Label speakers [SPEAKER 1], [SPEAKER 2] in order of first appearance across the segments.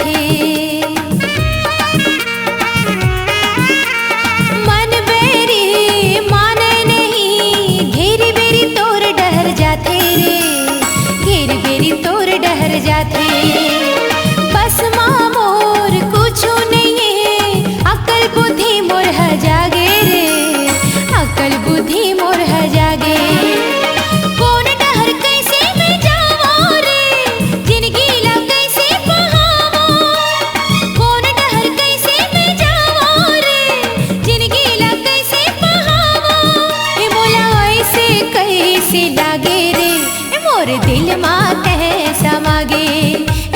[SPEAKER 1] जाथे। मन बेरी माने नहीं, घेरी बेरी तोर डहर जाथे रे, घेरी बेरी तोर डहर जाथे। बस माँ मोर कुछु नहीं है, अकल बुद्धि मोर ह जागे रे, अकल बुद्धि मोर ह जागे। कौन डहर कैसे मैं जावां रे, जिंदगी ला कैसे बहावां। कौन डहर कैसे मैं जावां रे, जिंदगी ला कैसे बहावां। ए मोला ऐसे कैसे लागे रे, ए मोर दिल मा कैसा मागे।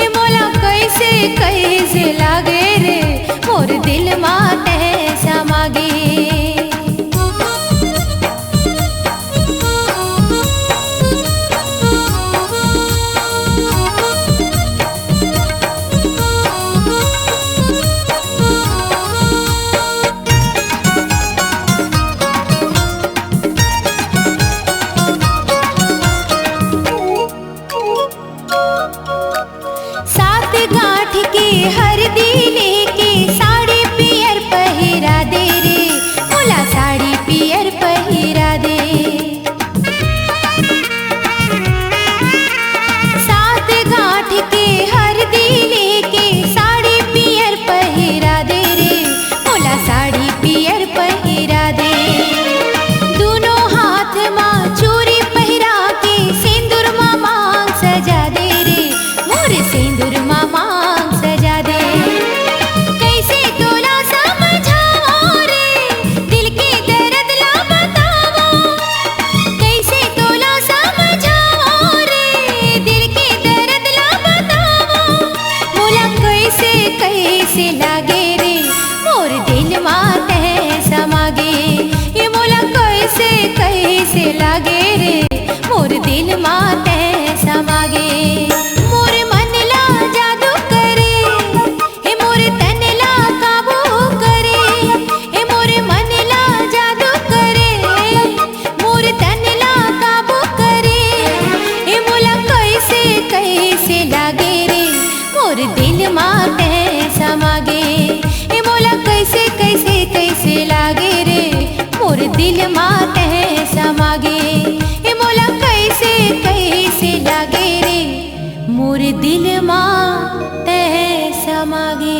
[SPEAKER 1] ए मोला कैसे कैसे लागे रे, मोर दिल मा कैसा मागे। सात गांठ के हरदी लेके साड़ी पियर पहिरा दे रे, मोला साड़ी पियर पहिरा दे। सात गांठ के हरदी लेके साड़ी पियर पहिरा दे रे, मोला साड़ी पियर पहिरा दे। दोनों हाथ माँ चूड़ी पहिरा के सिंदूर माँ मांग सजा दे रे, मोर सिंदूर माँ मांग सजा दे। कैसे तोला समझावां रे, दिल के दर्द ला बतावां। कैसे तोला समझावां रे, दिल के दर्द ला बतावां। मोला कैसे कैसे लागे रे, मोर दिल मा कैसा मागे। ये मोला कैसे कैसे लागे रे, मोर दिल मा कैसा मागे। मोर मन ला जादू करे, हे मोर तन ला काबू करे। हे मोर मन ला जादू करे, मोर तन ला काबू करे। हे मोला कैसे कैसे लागे रे, मोर दिल मा कैसा मागे। हे मोला कैसे कैसे कैसे लागे रे, मोर दिल मा कैसा मागे। हे मोला कैसे कैसे लागे रे, मोर दिल मा कैसा मागे।